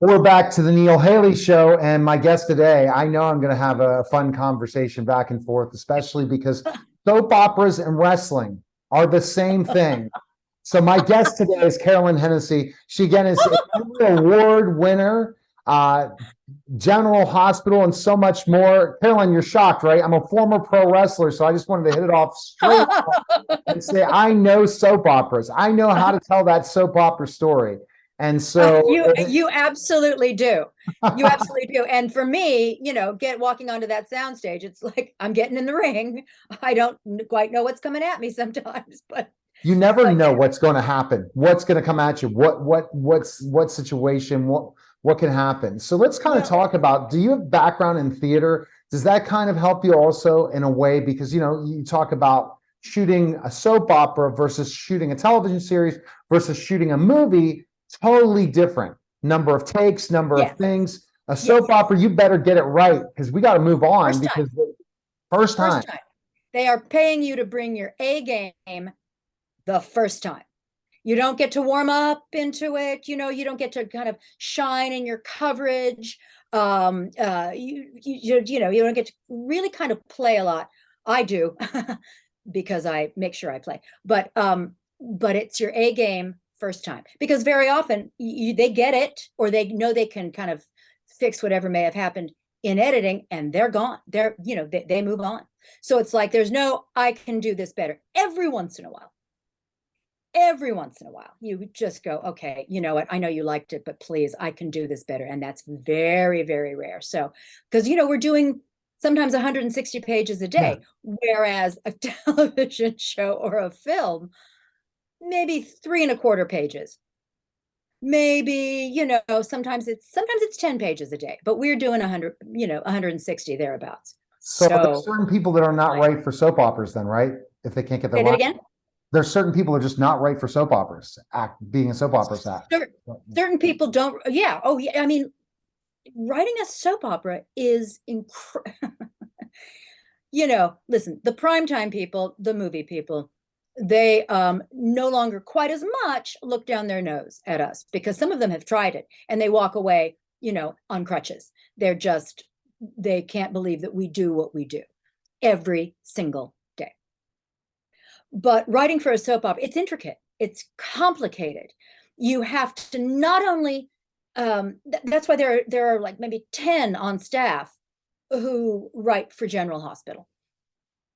We're back to the Neil Haley Show, and my guest today, I know I'm going to have a fun conversation back and forth, especially because soap operas and wrestling are the same thing. So my guest today is Carolyn Hennesy. She again is an Emmy Award winner, General Hospital, and so much more. Carolyn, you're shocked, right? I'm a former pro wrestler, so I just wanted to hit it off straight and say I know soap operas. I know how to tell that soap opera story. And so you absolutely do. You absolutely do. And for me, walking onto that soundstage, it's like I'm getting in the ring. I don't quite know what's coming at me sometimes, but you never know what's going to happen, what's going to come at you, what situation, what can happen. So let's kind of talk about, do you have background in theater? Does that kind of help you also in a way? Because, you talk about shooting a soap opera versus shooting a television series versus shooting a movie. Totally different number of takes, number of things. A soap opera, you better get it right because we got to move on. First time. They are paying you to bring your A game the first time. You don't get to warm up into it. You don't get to kind of shine in your coverage. You don't get to really kind of play a lot. I do because I make sure I play. But it's your A game first time, because very often they get it, or they know they can kind of fix whatever may have happened in editing, and they're gone. They move on. So it's like there's no I can do this better. Every once in a while you just go, okay, you know what, I know you liked it, but please, I can do this better. And that's very, very rare. So because we're doing sometimes 160 pages a day, whereas a television show or a film, maybe 3¼ pages, maybe, sometimes it's 10 pages a day, but we're doing 160 thereabouts. So there's certain people that are not right for soap operas then, right? If they can't get their line. Again? There's certain people who are just not right for soap operas, being a soap opera actor. Certain people don't. Yeah. Oh, yeah. I mean, writing a soap opera is listen, the primetime people, the movie people, they no longer quite as much look down their nose at us, because some of them have tried it and they walk away, on crutches. They can't believe that we do what we do every single day. But writing for a soap opera, it's intricate, it's complicated. You have to not only, that's why there are like maybe 10 on staff who write for General Hospital,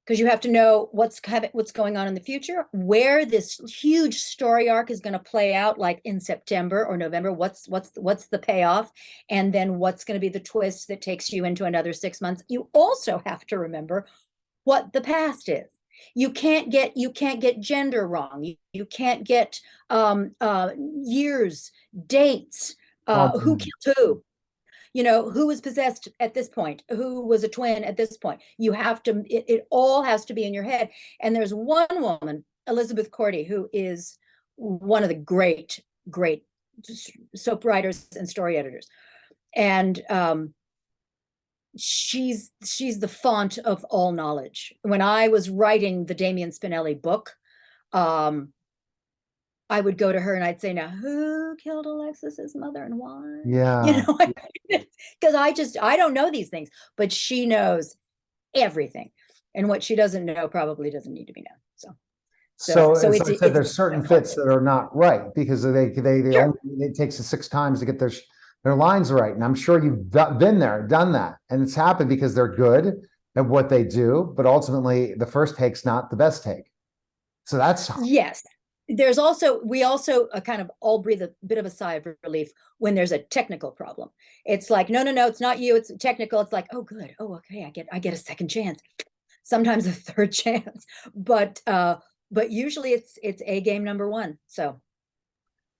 because you have to know what's going on in the future, where this huge story arc is going to play out, like in September or November. What's the payoff, and then what's going to be the twist that takes you into another 6 months. You also have to remember what the past is. You can't get gender wrong. You can't get years, dates, who killed who. Who was possessed at this point, who was a twin at this point. You have to, it all has to be in your head. And there's one woman, Elizabeth Cordy, who is one of the great soap writers and story editors. And she's the font of all knowledge. When I was writing the Damien Spinelli book, I would go to her and I'd say, now, who killed Alexis's mother and why? Yeah. Because I don't know these things, but she knows everything. And what she doesn't know probably doesn't need to be known. So as I said, there's certain fits that are not right, because they only, it takes 6 times to get their lines right. And I'm sure you've been there, done that. And it's happened because they're good at what they do, but ultimately the first take's not the best take. So that's yes. We also kind of all breathe a bit of a sigh of relief when there's a technical problem. It's like, no, it's not you, it's technical. It's like, oh, good. Oh, okay. I get a second chance, sometimes a third chance, but usually it's A game number 1. So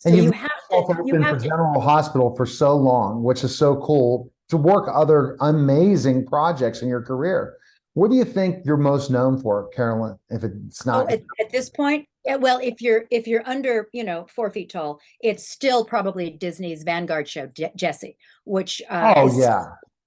you have to General Hospital for so long, which is so cool, to work other amazing projects in your career. What do you think you're most known for, Carolyn? If it's not at this point, well, if you're under 4 feet tall, it's still probably Disney's Vanguard show, Jessie, which is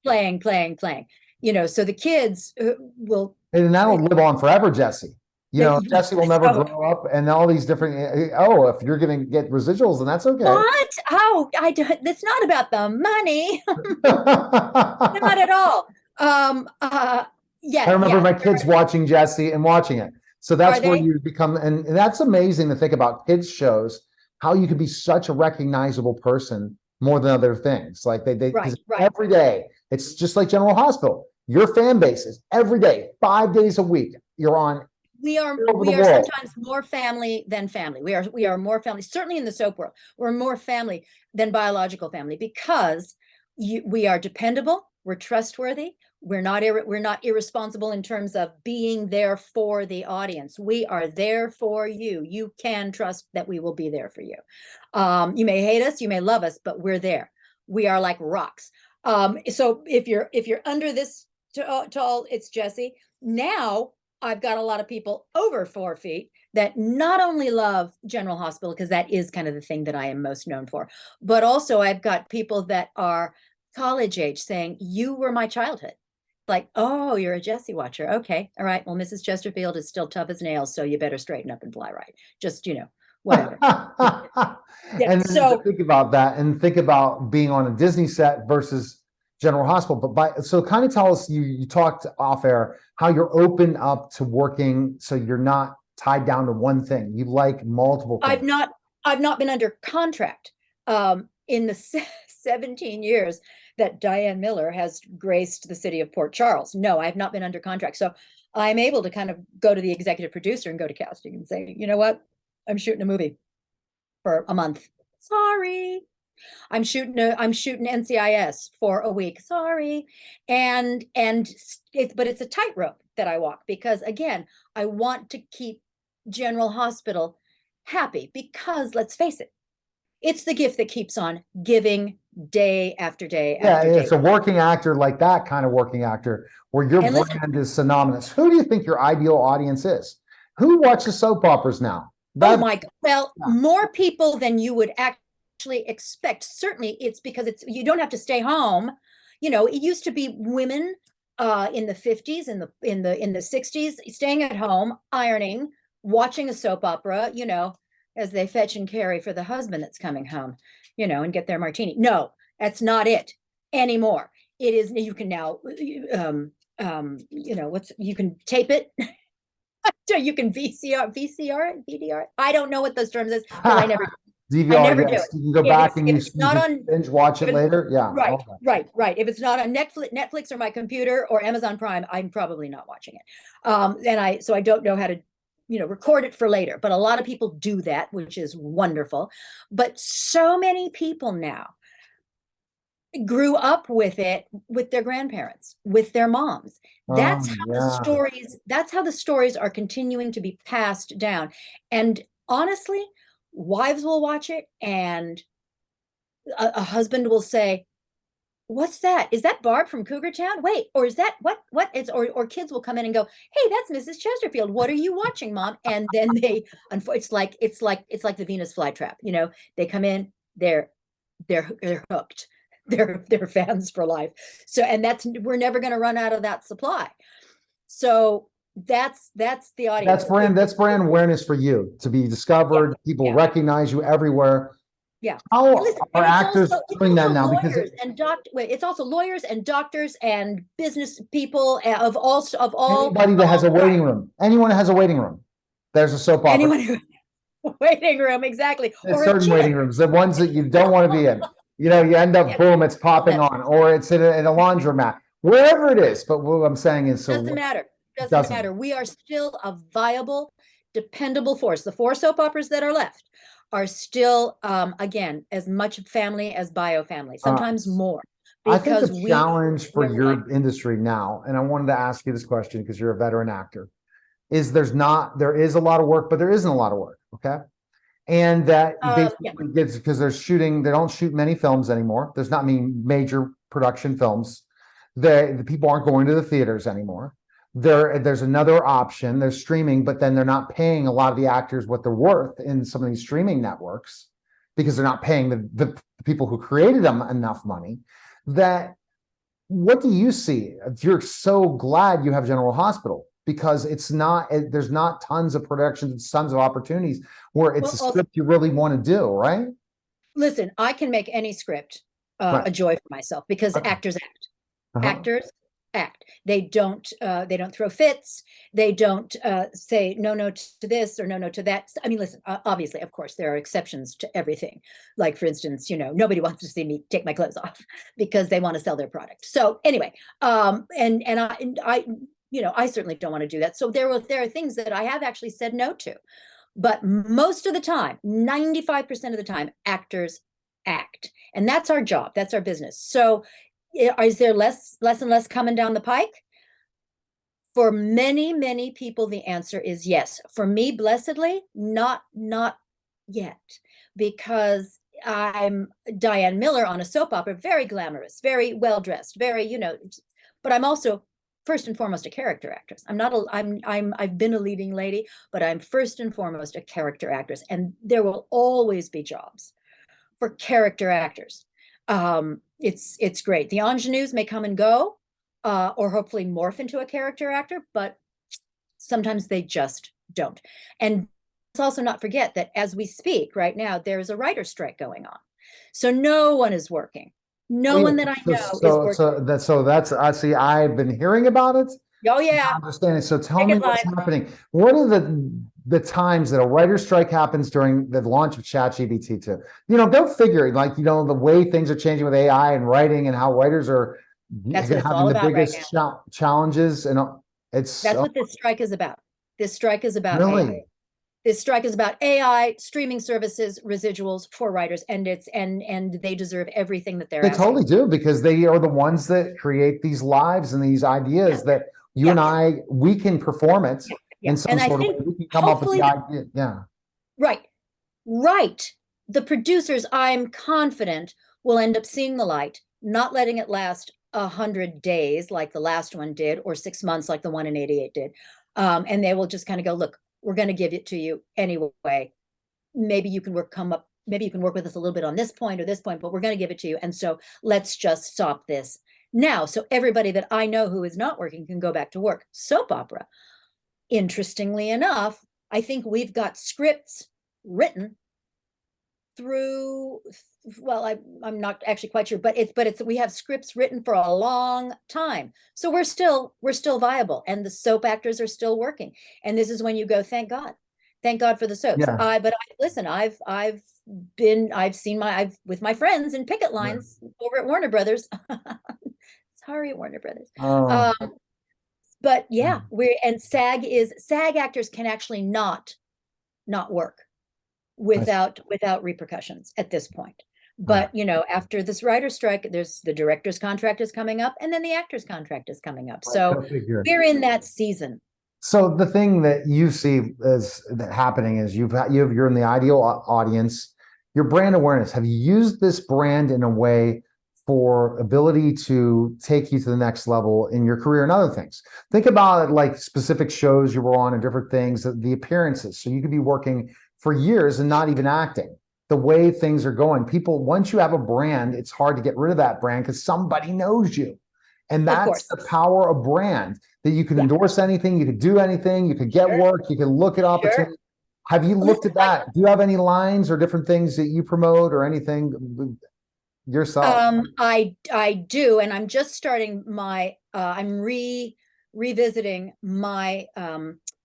playing. So the kids will, and that'll live on forever, Jessie. You know, Jesse will never So, grow up, and all these different. Oh, if you're going to get residuals, then that's okay. what? Oh, it's not about the money. Not at all. I Yeah, remember yeah. my kids watching Jesse and watching it. So Are that's where they? you become, and that's amazing to think about kids shows, how you can be such a recognizable person more than other things. Like Right, because right. every day, it's just like General Hospital. Your fan base is every day, 5 days a week. You're on We are all over the we are world. sometimes more family than family. We are more family. Certainly in the soap world, we're more family than biological family because we are dependable. We're trustworthy. We're not irresponsible in terms of being there for the audience. We are there for you. You can trust that we will be there for you. You may hate us, you may love us, but we're there. We are like rocks. So if you're under this tall, it's Jesse. Now I've got a lot of people over 4 feet that not only love General Hospital, because that is kind of the thing that I am most known for, but also I've got people that are college age saying, you were my childhood. Like, oh, you're a Jesse watcher. Okay. All right. Well, Mrs. Chesterfield is still tough as nails, so you better straighten up and fly right. Just, whatever. Yeah. And then to So think about that and think about being on a Disney set versus General Hospital. So kind of tell us, you talked off air how you're open up to working so you're not tied down to one thing. You like multiple things. I've not been under contract in the 17 years that Diane Miller has graced the city of Port Charles. No, I have not been under contract. So I'm able to kind of go to the executive producer and go to casting and say, you know what? I'm shooting a movie for a month. Sorry. I'm shooting NCIS for a week. Sorry. But it's a tightrope that I walk because again, I want to keep General Hospital happy because let's face it, it's the gift that keeps on giving day after day Yeah, after day. it's a working actor, like that kind of working actor where your And listen, brand is synonymous. Who do you think your ideal audience is? Who watches soap operas now? oh That's my, well, yeah. more people than you would actually expect. Certainly it's because you don't have to stay home. It used to be women in the 50s, in the 60s, staying at home, ironing, watching a soap opera, as they fetch and carry for the husband that's coming home, and get their martini. No, that's not it anymore. It is, you can now you can tape it. So you can VCR, VDR. I don't know what those terms is because I never DVR, do yes. it. You can go If back and if you, it's you not can on, binge watch if it it's later. Yeah. right, Okay. right. If it's not on Netflix or my computer or Amazon Prime, I'm probably not watching it. So I don't know how to, record it for later. But a lot of people do that, which is wonderful. But so many people now grew up with it with their grandparents, with their moms. Oh, yeah. That's how the stories are continuing to be passed down. And honestly, wives will watch it and a husband will say, what's that? Is that Barb from Cougar Town? Wait, or is that what it's or kids will come in and go, hey, that's Mrs. Chesterfield. What are you watching, Mom? And then it's like the Venus flytrap. They come in, they're hooked. They're fans for life. So, and we're never going to run out of that supply. So that's the audience. That's brand awareness for you to be Yeah, discovered. People yeah, recognize you everywhere. yeah. And How listen, are and actors doing that now? Because it's also lawyers and doctors and business people of all anybody that has a kinds. waiting room, anyone that has a waiting room, there's a soap opera. Anyone who waiting room, exactly. There's Or a certain waiting gym. rooms, the ones that you don't want to be in. You end up, Yeah, boom, it's popping on, or it's in a laundromat, wherever it is. But what I'm saying is, so doesn't matter. it Doesn't doesn't. matter. We are still a viable, dependable force. The 4 soap operas that are left are still, again, as much family as bio family, sometimes more, I think because the challenge for we're like, your industry now, and I wanted to ask you this question because you're a veteran actor, is there is a lot of work, but there isn't a lot of work. Okay. And that yeah. basically gets, because they don't shoot many films anymore. There's not many major production films. The people aren't going to the theaters anymore. There's another option. There's streaming, but then they're not paying a lot of the actors what they're worth in some of these streaming networks because they're not paying the people who created them enough money. What do you see? You're so glad you have General Hospital because there's not tons of productions, tons of opportunities where it's Well, a script you really want to do, right? listen, I can make any script Right. a joy for myself because Okay. actors act. Uh-huh. Actors act. They don't throw fits. They don't say no to this or no to that. I mean, listen, obviously, of course, there are exceptions to everything. Like, for instance, nobody wants to see me take my clothes off because they want to sell their product. So anyway, and I I certainly don't want to do that. So there are things that I have actually said no to. But most of the time, 95% of the time, actors act. And that's our job. That's our business. So is there less and less coming down the pike? For many, many people, the answer is yes. For me, blessedly, not yet, because I'm Diane Miller on a soap opera, very glamorous, very well dressed, very, but I'm also first and foremost a character actress. I've been a leading lady, but I'm first and foremost a character actress, and there will always be jobs for character actors. It's great. The ingenues may come and go, or hopefully morph into a character actor, but sometimes they just don't. And let's also not forget that as we speak right now, there's a writer's strike going on. So no one is working. No one that I know is working. So that's I see. I've been hearing about it. Oh yeah. Understanding. So tell me what's happening. What are the times that a writer's strike happens during the launch of ChatGPT 2? Go figure, like, the way things are changing with AI and writing and how writers are having the biggest challenges. And that's what this strike is about. This strike is about really AI. This strike is about AI, streaming services, residuals for writers, and they deserve everything that they're They asking. totally do, because they are the ones that create these lives and these ideas that you and I, we can perform it in some sort of way. We can come up with the idea. Yeah. Right. The producers, I'm confident, will end up seeing the light, not letting it last 100 days like the last one did, or 6 months like the one in '88 did. And they will just kind of go, look, we're going to give it to you anyway. Maybe you can work with us a little bit on this point or this point, but we're going to give it to you. And so let's just stop this now. So everybody that I know who is not working can go back to work. Soap opera. Interestingly enough, I think we've got scripts written through, well, I'm not actually quite sure, but we have scripts written for a long time. So we're still viable, and the soap actors are still working. And this is when you go, thank God for the soaps. Yeah. Listen, I've seen with my friends in picket lines over at Warner Brothers. Sorry, Warner Brothers. Oh. But yeah, SAG actors can actually not work without repercussions at this point. But after this writer's strike, there's the director's contract is coming up, and then the actor's contract is coming up. So we're in that season. So the thing that you see as happening is you're in the ideal audience, your brand awareness. Have you used this brand in a way for ability to take you to the next level in your career and other things? Think about it like specific shows you were on and different things, the appearances. So you could be working for years and not even acting. The way things are going, people, once you have a brand, it's hard to get rid of that brand because somebody knows you. And that's the power of brand, that you can endorse anything, you could do anything, you could get work, you can look at opportunities. Have you looked at that? Do you have any lines or different things that you promote or anything yourself? I do, and I'm just starting I'm revisiting my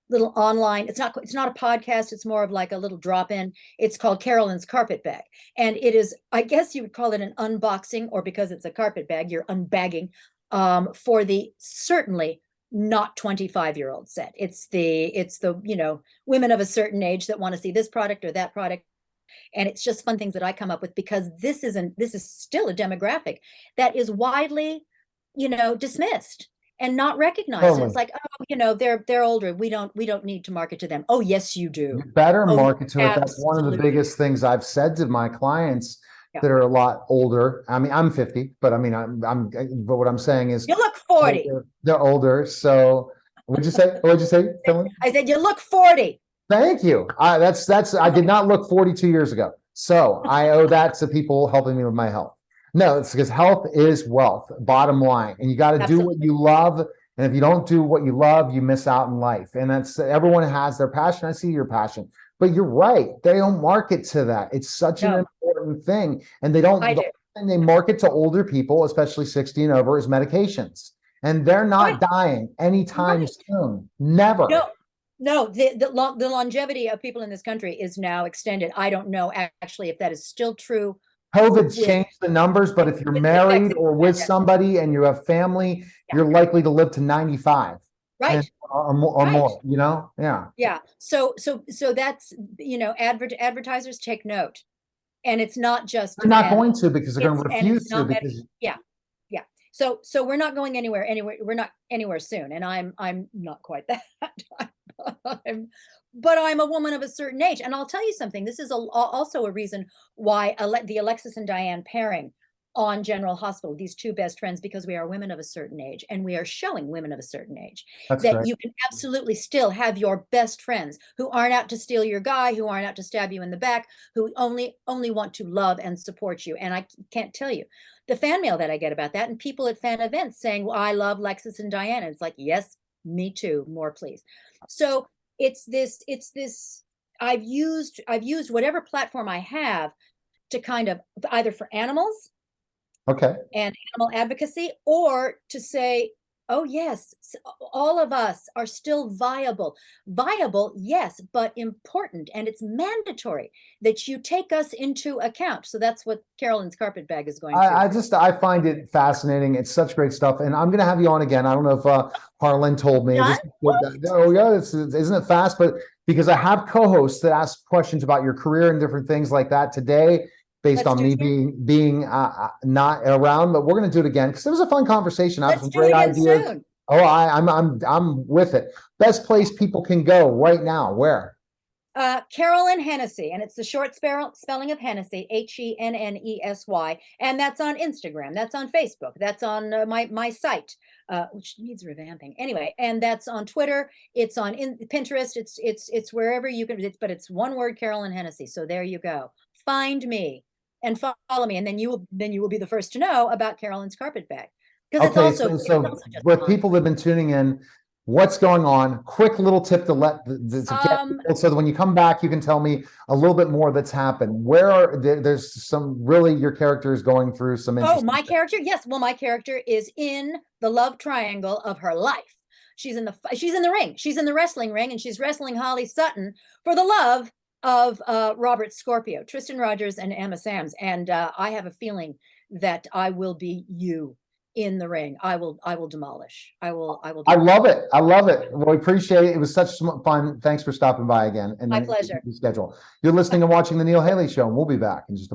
little online, it's not a podcast, it's more of like a little drop-in. It's called Carolyn's Carpet Bag, and it is, I guess you would call it an unboxing, or because it's a carpet bag, you're unbagging for the certainly not 25-year-old set. It's the women of a certain age that want to see this product or that product. And it's just fun things that I come up with, because this is still a demographic that is widely dismissed and not recognized. Totally. And it's like, they're older. We don't need to market to them. Oh, yes, you do. You better market to it. That's one of the biggest things I've said to my clients that are a lot older. I mean, I'm 50, but I mean, but what I'm saying is, you look 40. They're older. So what'd you say, Carolyn? I said, you look 40. Thank you. I did not look 42 years ago. So I owe that to people helping me with my health. No, it's because health is wealth, bottom line. And you got to do what you love And if you don't do what you love, you miss out in life. And that's, everyone has their passion. I see your passion, but you're right. They don't market to that. It's such an important thing. And they don't, and they market to older people, especially 60 and over, is medications. And they're not dying anytime soon. Never. No, the longevity of people in this country is now extended. I don't know actually if that is still true. COVID's changed the numbers, but if you're married or with somebody and you have family, you're likely to live to 95. Right. Or more, you know? Yeah. Yeah. So that's, you know, advertisers take note. And it's not just, they're not going to, because they're going to refuse to, because yeah. So we're not going anywhere. We're not anywhere soon. And I'm not quite that. But I'm a woman of a certain age. And I'll tell you something. This is also a reason why the Alexis and Diane pairing on General Hospital, these two best friends, because we are women of a certain age, and we are showing women of a certain age that you can absolutely still have your best friends who aren't out to steal your guy, who aren't out to stab you in the back, who only want to love and support you. And I can't tell you the fan mail that I get about that, and people at fan events saying, well, I love Lexus and Diane. And it's like, yes, me too, more please. So it's this, I've used whatever platform I have to kind of either for animals and animal advocacy, or to say, oh yes, all of us are still viable, yes, but important. And it's mandatory that you take us into account. So that's what Carolyn's carpet bag is going to. I find it fascinating. It's such great stuff. And I'm going to have you on again. I don't know if Harlan told me. Oh yeah, isn't it fast? But because I have co-hosts that ask questions about your career and different things like that today, based on me being not around, but we're going to do it again because it was a fun conversation. I have some great ideas. Soon. Oh, I'm with it. Best place people can go right now. Where? Carolyn Hennesy, and it's the short spelling of Hennessy, Hennessy, and that's on Instagram. That's on Facebook. That's on my site, which needs revamping anyway. And that's on Twitter. It's on Pinterest. It's wherever you can. But it's one word, Carolyn Hennesy. So there you go. Find me and follow me, and then you will be the first to know about Carolyn's carpet bag. Because it's also so with people that have been tuning in, what's going on? Quick little tip to let so that when you come back, you can tell me a little bit more that's happened. Where there's some really your character is going through some. My character, yes. Well, my character is in the love triangle of her life. She's in the ring. She's in the wrestling ring, and she's wrestling Holly Sutton for the love of Robert Scorpio, Tristan Rogers, and Emma Sams. And I have a feeling that I will be you in the ring. I will demolish. I love it. I love it. Well, we appreciate it. It was such fun. Thanks for stopping by again. And my pleasure. Schedule. You're listening and watching the Neil Haley Show, and we'll be back in just a moment.